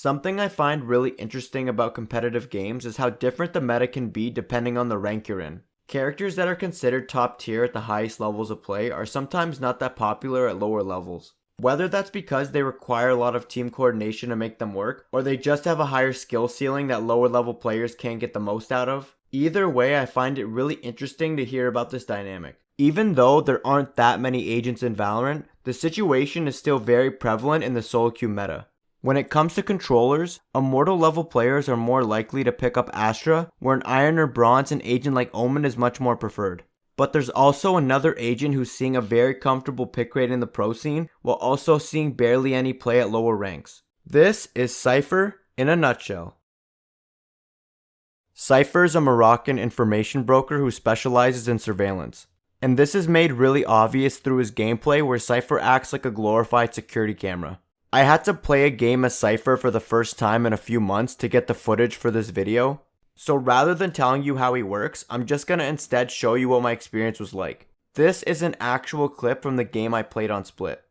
Something I find really interesting about competitive games is how different the meta can be depending on the rank you're in. Characters that are considered top tier at the highest levels of play are sometimes not that popular at lower levels. Whether that's because they require a lot of team coordination to make them work, or they just have a higher skill ceiling that lower level players can't get the most out of. Either way, I find it really interesting to hear about this dynamic. Even though there aren't that many agents in Valorant, the situation is still very prevalent in the solo queue meta. When it comes to controllers, Immortal level players are more likely to pick up Astra, where an Iron or Bronze and agent like Omen is much more preferred. But there's also another agent who's seeing a very comfortable pick rate in the pro scene, while also seeing barely any play at lower ranks. This is Cypher in a nutshell. Cypher is a Moroccan information broker who specializes in surveillance. And this is made really obvious through his gameplay where Cypher acts like a glorified security camera. I had to play a game as Cypher for the first time in a few months to get the footage for this video. So rather than telling you how he works, I'm just gonna instead show you what my experience was like. This is an actual clip from the game I played on Split.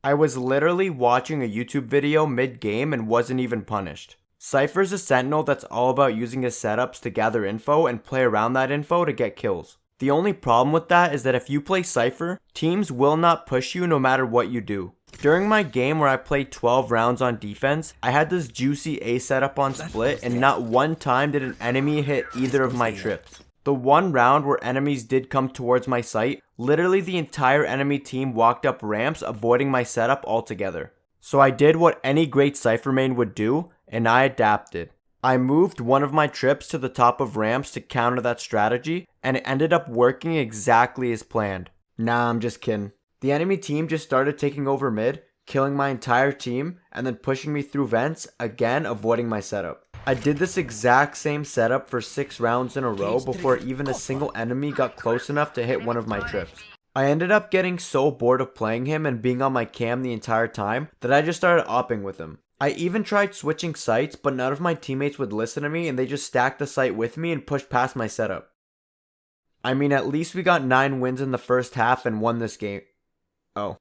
I was literally watching a YouTube video mid-game and wasn't even punished. Cypher's a sentinel that's all about using his setups to gather info and play around that info to get kills. The only problem with that is that if you play Cypher, teams will not push you no matter what you do. During my game where I played 12 rounds on defense, I had this juicy A setup on Split and not one time did an enemy hit either of my trips. The one round where enemies did come towards my site, literally the entire enemy team walked up ramps avoiding my setup altogether. So I did what any great Cypher main would do, and I adapted. I moved one of my trips to the top of ramps to counter that strategy, and it ended up working exactly as planned. Nah, I'm just kidding. The enemy team just started taking over mid, killing my entire team, and then pushing me through vents, again avoiding my setup. I did this exact same setup for 6 rounds in a row before even a single enemy got close enough to hit one of my trips. I ended up getting so bored of playing him and being on my cam the entire time that I just started opping with him. I even tried switching sites, but none of my teammates would listen to me and they just stacked the site with me and pushed past my setup. I mean, at least we got 9 wins in the first half and won this game. Oh,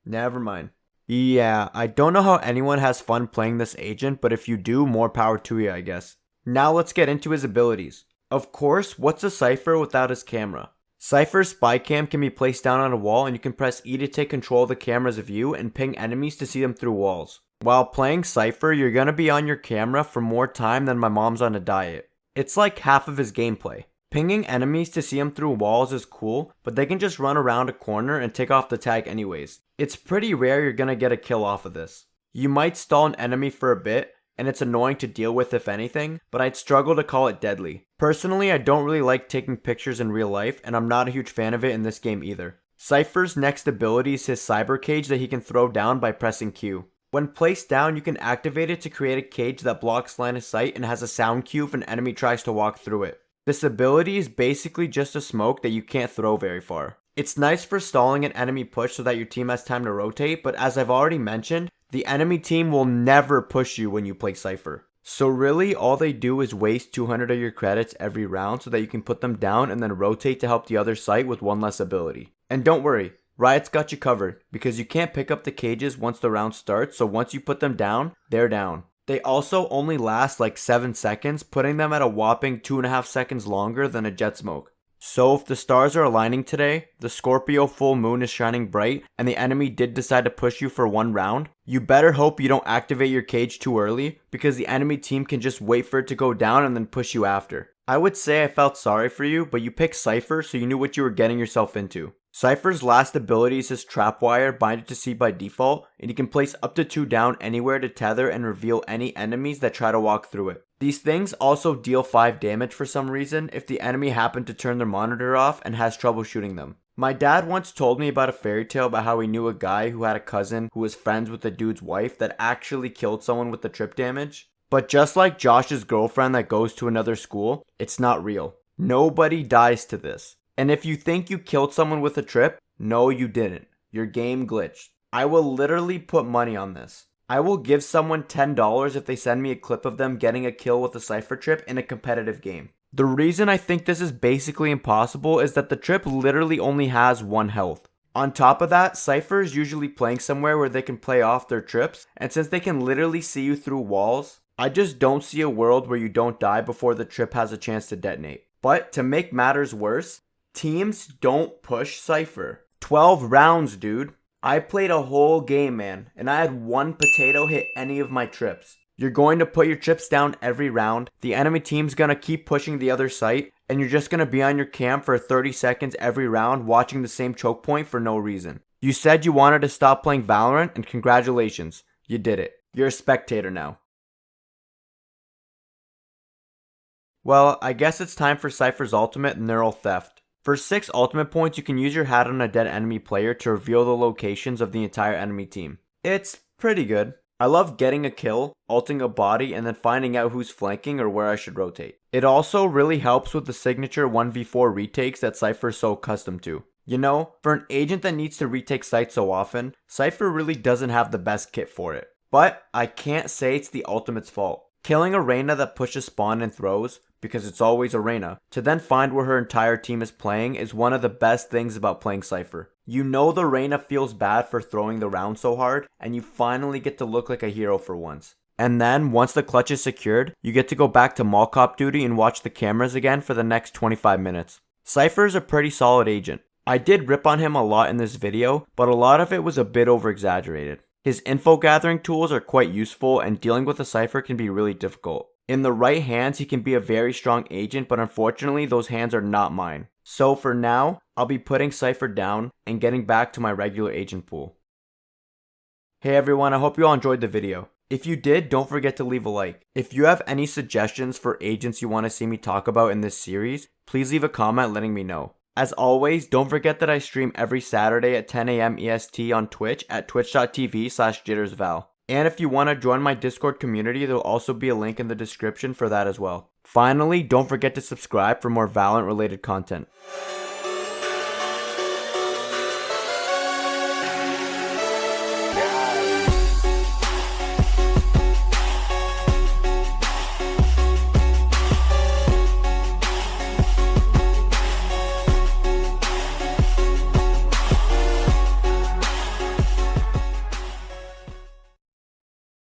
never mind. Yeah, I don't know how anyone has fun playing this agent, but if you do, more power to you, I guess. Now let's get into his abilities. Of course, what's a Cypher without his camera? Cypher's spy cam can be placed down on a wall and you can press E to take control of the camera's view and ping enemies to see them through walls. While playing Cypher, you're gonna be on your camera for more time than my mom's on a diet. It's like half of his gameplay. Pinging enemies to see them through walls is cool, but they can just run around a corner and take off the tag anyways. It's pretty rare you're gonna get a kill off of this. You might stall an enemy for a bit, and it's annoying to deal with if anything, but I'd struggle to call it deadly. Personally, I don't really like taking pictures in real life, and I'm not a huge fan of it in this game either. Cypher's next ability is his cyber cage that he can throw down by pressing Q. When placed down, you can activate it to create a cage that blocks line of sight and has a sound cue if an enemy tries to walk through it. This ability is basically just a smoke that you can't throw very far. It's nice for stalling an enemy push so that your team has time to rotate, but as I've already mentioned, the enemy team will never push you when you play Cypher. So really, all they do is waste 200 of your credits every round so that you can put them down and then rotate to help the other site with one less ability. And don't worry, Riot's got you covered, because you can't pick up the cages once the round starts, so once you put them down, they're down. They also only last like 7 seconds, putting them at a whopping 2.5 seconds longer than a jet smoke. So if the stars are aligning today, the Scorpio full moon is shining bright, and the enemy did decide to push you for one round, you better hope you don't activate your cage too early, because the enemy team can just wait for it to go down and then push you after. I would say I felt sorry for you, but you picked Cypher so you knew what you were getting yourself into. Cypher's last ability is his Trapwire, binded to C by default, and he can place up to 2 down anywhere to tether and reveal any enemies that try to walk through it. These things also deal 5 damage for some reason if the enemy happened to turn their monitor off and has trouble shooting them. My dad once told me about a fairy tale about how he knew a guy who had a cousin who was friends with the dude's wife that actually killed someone with the trip damage. But just like Josh's girlfriend that goes to another school, it's not real. Nobody dies to this. And if you think you killed someone with a trip, no you didn't. Your game glitched. I will literally put money on this. I will give someone $10 if they send me a clip of them getting a kill with a Cypher trip in a competitive game. The reason I think this is basically impossible is that the trip literally only has 1 health. On top of that, Cypher is usually playing somewhere where they can play off their trips, and since they can literally see you through walls, I just don't see a world where you don't die before the trip has a chance to detonate. But to make matters worse, teams don't push Cypher. 12 rounds, dude. I played a whole game, man, and I had one potato hit any of my trips. You're going to put your chips down every round, the enemy team's gonna keep pushing the other site, and you're just gonna be on your camp for 30 seconds every round watching the same choke point for no reason. You said you wanted to stop playing Valorant, and congratulations, you did it. You're a spectator now. Well, I guess it's time for Cypher's ultimate, Neural Theft. For 6 ultimate points, you can use your hat on a dead enemy player to reveal the locations of the entire enemy team. It's pretty good. I love getting a kill, ulting a body, and then finding out who's flanking or where I should rotate. It also really helps with the signature 1v4 retakes that Cypher is so accustomed to. You know, for an agent that needs to retake sites so often, Cypher really doesn't have the best kit for it. But I can't say it's the ultimate's fault. Killing a Reyna that pushes spawn and throws, because it's always a Reyna, to then find where her entire team is playing is one of the best things about playing Cypher. You know the Reyna feels bad for throwing the round so hard, and you finally get to look like a hero for once. And then, once the clutch is secured, you get to go back to mall cop duty and watch the cameras again for the next 25 minutes. Cypher is a pretty solid agent. I did rip on him a lot in this video, but a lot of it was a bit over exaggerated. His info gathering tools are quite useful, and dealing with a Cypher can be really difficult. In the right hands, he can be a very strong agent, but unfortunately, those hands are not mine. So for now, I'll be putting Cypher down and getting back to my regular agent pool. Hey everyone, I hope you all enjoyed the video. If you did, don't forget to leave a like. If you have any suggestions for agents you want to see me talk about in this series, please leave a comment letting me know. As always, don't forget that I stream every Saturday at 10 AM EST on Twitch at twitch.tv/JitterzVal. And if you want to join my Discord community, there'll also be a link in the description for that as well. Finally, don't forget to subscribe for more Valorant related content.